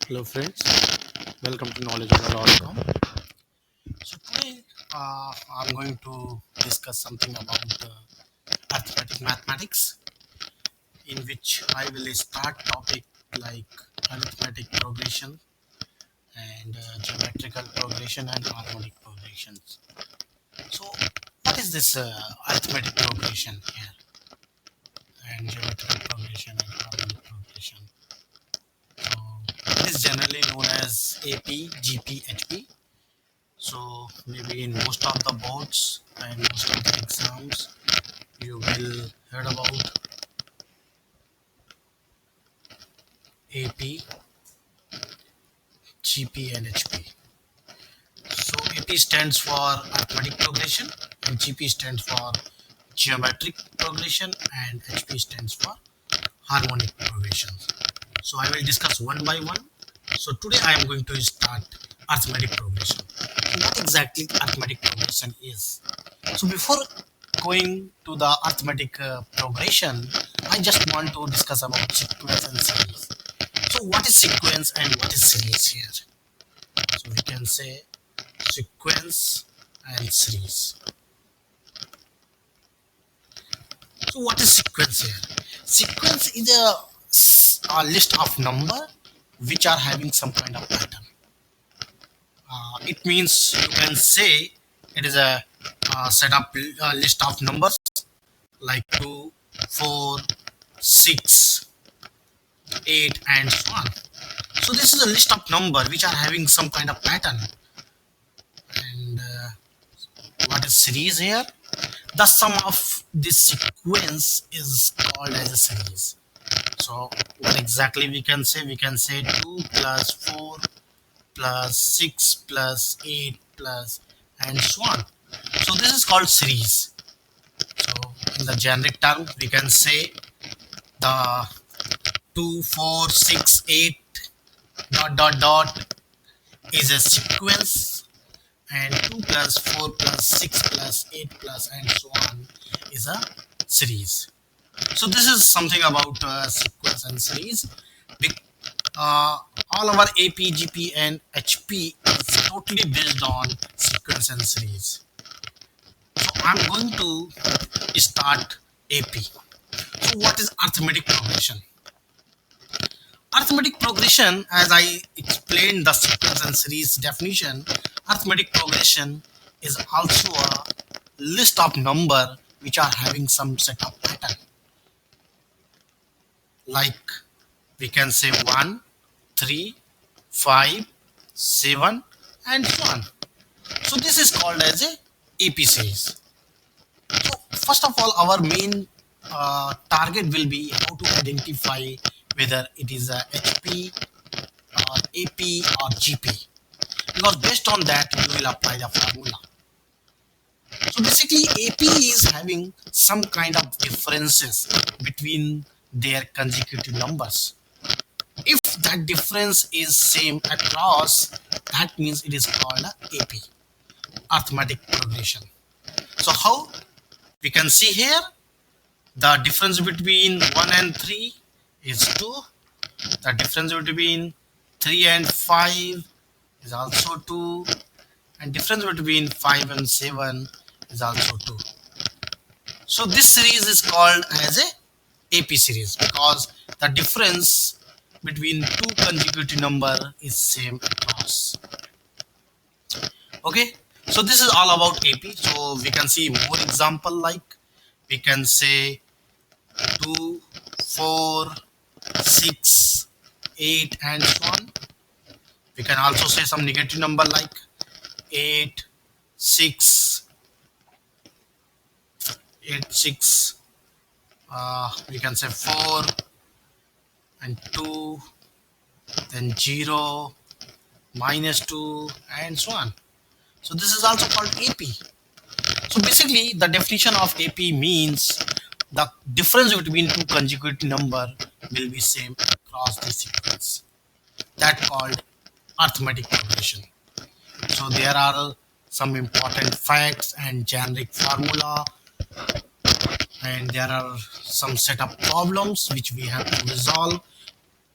Hello friends, welcome to knowledgeable.com. So today I'm going to discuss something about arithmetic mathematics, in which I will start topic like arithmetic progression and geometrical progression and harmonic progressions. So what is this arithmetic progression here and geometrical progression and harmonic progression? So it is generally known as AP, GP, HP. So maybe in most of the boards and most of the exams, you will heard about AP, GP, and HP. So AP stands for arithmetic progression, and GP stands for geometric progression, and HP stands for harmonic progression. So I will discuss one by one. So today I am going to start arithmetic progression. So what exactly arithmetic progression is? So before going to the arithmetic progression, I just want to discuss about sequence and series. So what is sequence and what is series here? So we can say sequence and series. So what is sequence here? Sequence is a list of number which are having some kind of pattern. It means you can say it is a set up list of numbers like 2, 4, 6, 8, and so on. So this is a list of number which are having some kind of pattern. And what is series here? The sum of this sequence is called as a series. So what exactly we can say? We can say 2 plus 4 plus 6 plus 8 plus and so on. So this is called series. So in the generic term, we can say the 2, 4, 6, 8 dot dot dot is a sequence, and 2 plus 4 plus 6 plus 8 plus and so on is a series. So this is something about sequence and series. All our AP, GP, and HP is totally based on sequence and series. So I'm going to start AP. So what is arithmetic progression? Arithmetic progression, as I explained the sequence and series definition, arithmetic progression is also a list of number which are having some set of pattern. Like we can say 1, 3, 5, 7, and so on. So this is called as a AP series. So first of all, our main target will be how to identify whether it is a HP or AP or GP, because based on that you will apply the formula. So basically AP is having some kind of differences between their consecutive numbers. If that difference is same across, that means it is called a AP, arithmetic progression. So how we can see here, the difference between 1 and 3 is 2. The difference between 3 and 5 is also 2. And difference between 5 and 7 is also 2. So this series is called as a AP series because the difference between two consecutive number is same across. Okay, so this is all about AP. So we can see more example, like we can say 2, 4, 6, 8, and so on. We can also say some negative number like 8, 6, 8, 6. We can say 4 and 2, then 0, -2, and so on. So this is also called AP. So basically the definition of AP means the difference between two consecutive number will be same across the sequence. That called arithmetic progression. So there are some important facts and generic formula, and there are some set of problems which we have to resolve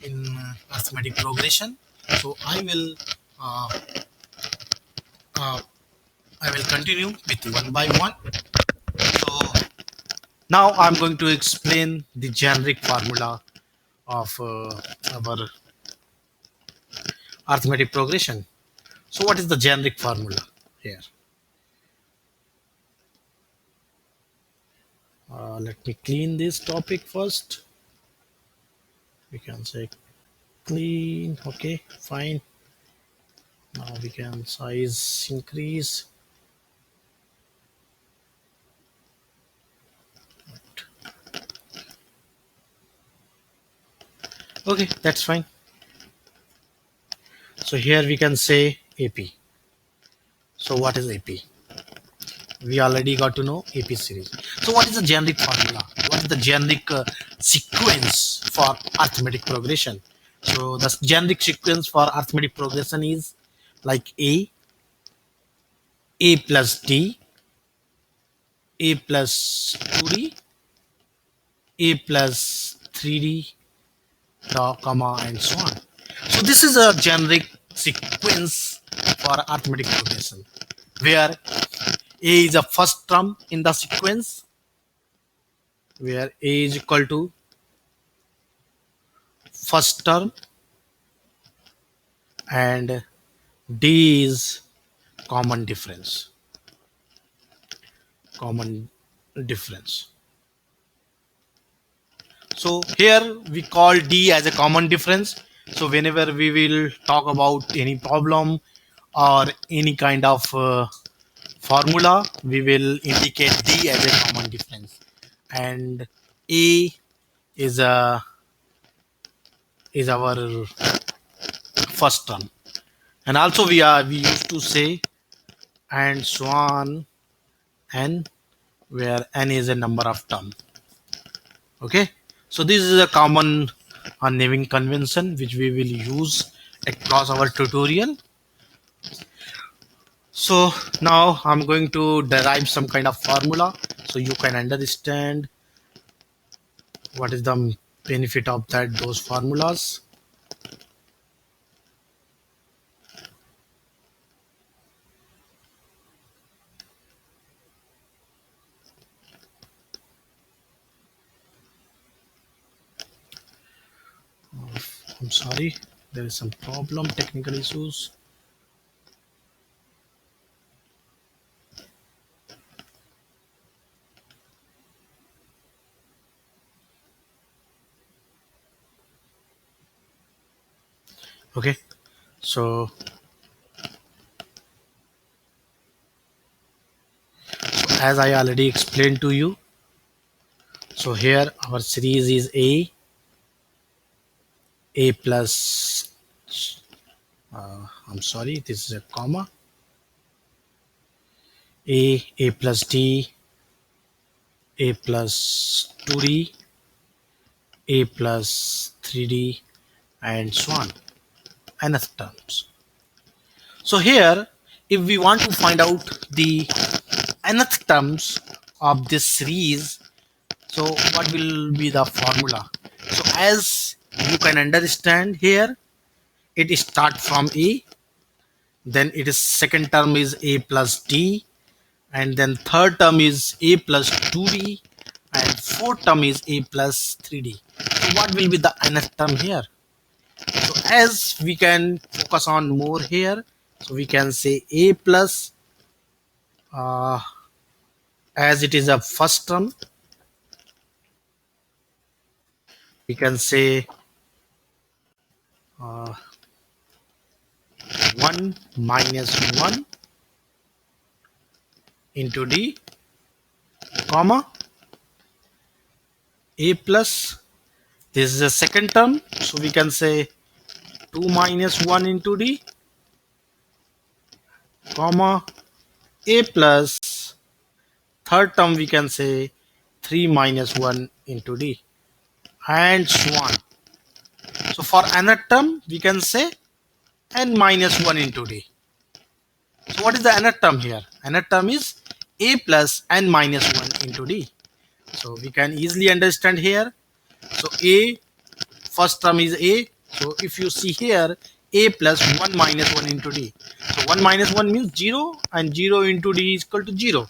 in arithmetic progression. So uh, uh, I will continue with one by one. So now I'm going to explain the generic formula of our arithmetic progression. So what is the generic formula here? Let me clean this topic first. We can say clean. Okay, fine. Now we can size increase. Okay, that's fine. So here we can say AP. So what is AP? We already got to know AP series. So what is the generic formula? What is the generic sequence for arithmetic progression? So the generic sequence for arithmetic progression is like A plus D, A plus 2D, A plus 3D, comma, and so on. So this is a generic sequence for arithmetic progression, where A is a first term in the sequence, where A is equal to first term and D is common difference. Common difference. So here we call D as a common difference. So whenever we will talk about any problem or any kind of formula, we will indicate D as a common difference, and A is a is our first term. And also we used to say and so on n, where n is a number of term. Okay, so this is a common naming convention which we will use across our tutorial. So now I'm going to derive some kind of formula so you can understand what is the benefit of that those formulas. I'm sorry, there is some problem, technical issues. Okay, so as I already explained to you, so here our series is A plus, I'm sorry, this is a comma, A plus D, A plus 2D, A plus 3D, and so on, nth terms. So here, if we want to find out the nth terms of this series, so what will be the formula? So as you can understand here, it start from A, then it is second term is A plus D, and then third term is A plus 2D, and fourth term is A plus 3D. So what will be the nth term here? So as we can focus on more here, so we can say A plus, uh, as it is a first term, we can say uh, 1 minus 1 into D, comma, A plus, this is a second term, so we can say 2 minus 1 into D, comma, A plus, third term we can say 3 minus 1 into D, and so on. So for nth term we can say n minus 1 into D. So what is the nth term here? Nth term is A plus n minus 1 into D. So we can easily understand here. So A, first term is A. So if you see here, a plus 1 minus 1 into d. So 1 minus 1 means 0 and 0 into d is equal to 0.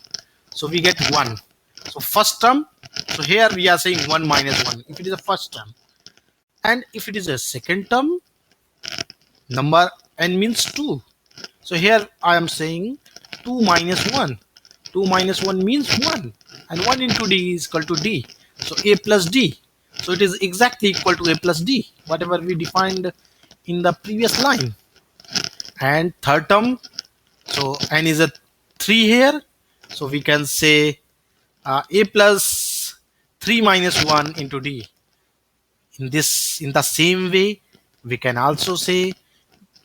So we get 1. So first term, so here we are saying 1 minus 1 if it is a first term. And if it is a second term, number n means 2. So here I am saying 2 minus 1. 2 minus 1 means 1. And 1 into d is equal to d. So a plus d. So it is exactly equal to a plus d, whatever we defined in the previous line. And third term, so n is a 3 here. So we can say a plus 3 minus 1 into d. In the same way, we can also say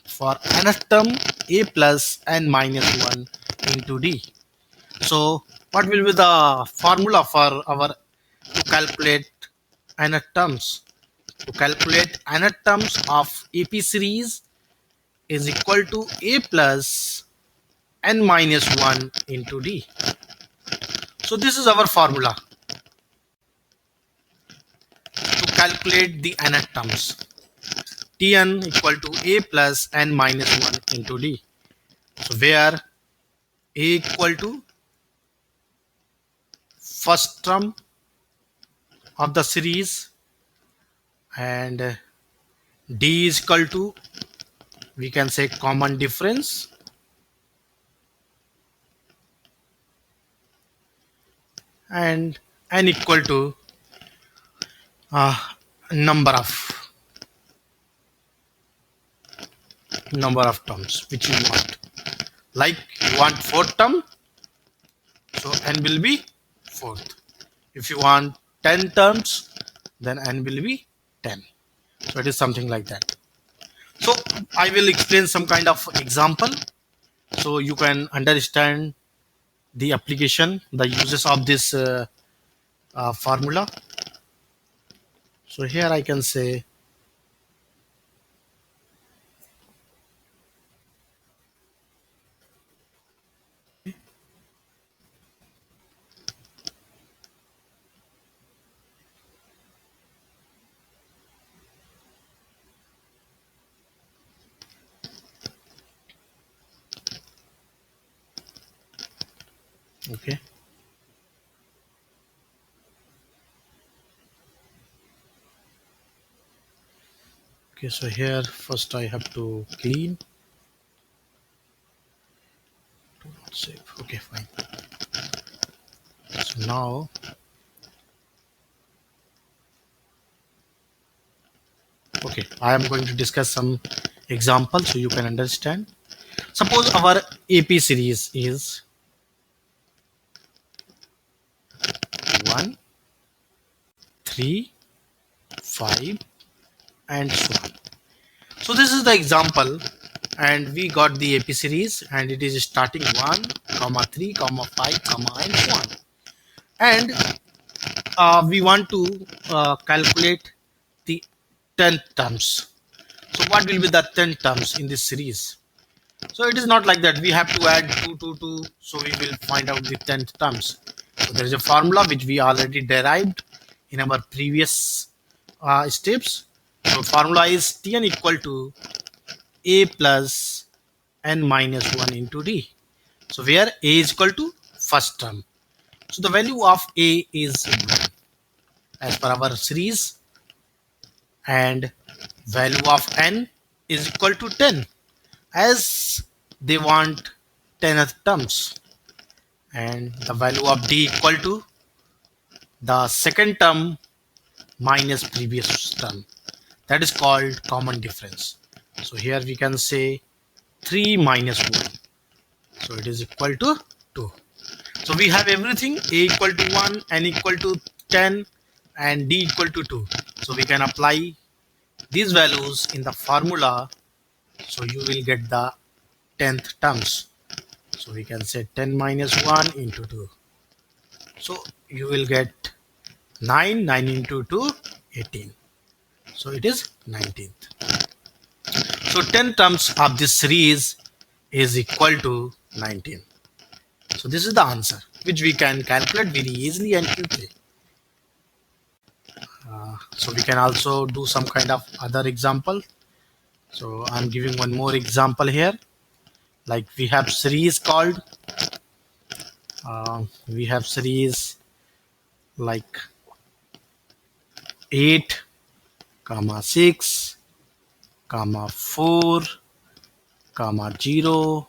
for nth term a plus n minus 1 into d. So what will be the formula for our to calculate nth terms? To calculate nth terms of AP series is equal to a plus n minus 1 into d. So this is our formula to calculate the nth terms. Tn equal to a plus n minus 1 into d. So where a equal to first term of the series and d is equal to, we can say, common difference, and n equal to uh, number of terms which you want. Like you want fourth term, so n will be fourth. If you want 10 terms, then n will be 10. So it is something like that. So I will explain some kind of example so you can understand the application, the uses of this formula. So here I can say okay. Okay, so here first I have to clean. Do not save. Okay, fine. So now okay, I am going to discuss some examples so you can understand. Suppose our AP series is 1, 3, 5 and so on. So this is the example and we got the AP series and it is starting 1, comma 3, comma 5, comma and so on. And we want to calculate the 10th terms. So what will be the 10 terms in this series? So it is not like that. We have to add 2, 2, 2. So we will find out the 10th terms. So there is a formula which we already derived in our previous steps. So formula is Tn equal to a plus n minus 1 into d. So where a is equal to first term. So the value of a is 1 as per our series and value of n is equal to 10 as they want 10th terms, and the value of d equal to the second term minus previous term, that is called common difference. So here we can say 3 minus 1, so it is equal to 2. So we have everything, a equal to 1, n equal to 10 and d equal to 2. So we can apply these values in the formula, so you will get the 10th terms. So we can say 10 minus 1 into 2. So you will get 9, 9 into 2, 18. So it is 19th. So 10 terms of this series is equal to 19. So this is the answer which we can calculate very easily and quickly. So we can also do some kind of other example. So I'm giving one more example here. Like we have series like 8 comma 6 comma 4 comma 0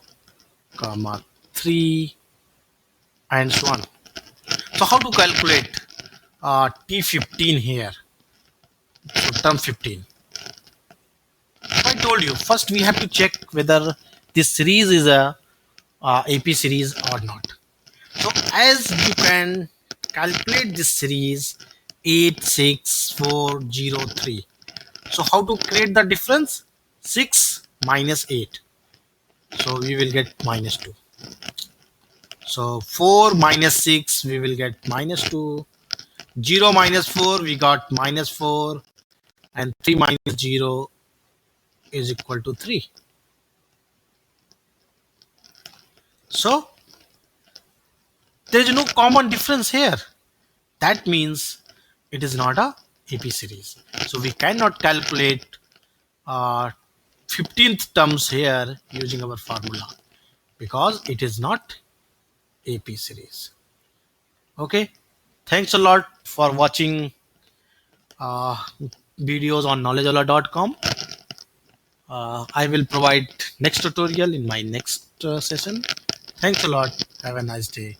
comma 3 and so on. So how to calculate T15 here? So term 15. So I told you first we have to check whether this series is a AP series or not. So as you can calculate this series 86403. So how to create the difference? 6 minus 8. So we will get minus 2. So 4 minus 6 we will get minus 2. 0 minus 4 we got minus 4, and 3 minus 0 is equal to 3. So there is no common difference here. That means it is not a AP series. So we cannot calculate uh, 15th terms here using our formula because it is not AP series. Okay, thanks a lot for watching uh, videos on knowledgeola.com. I will provide next tutorial in my next session. Thanks a lot. Have a nice day.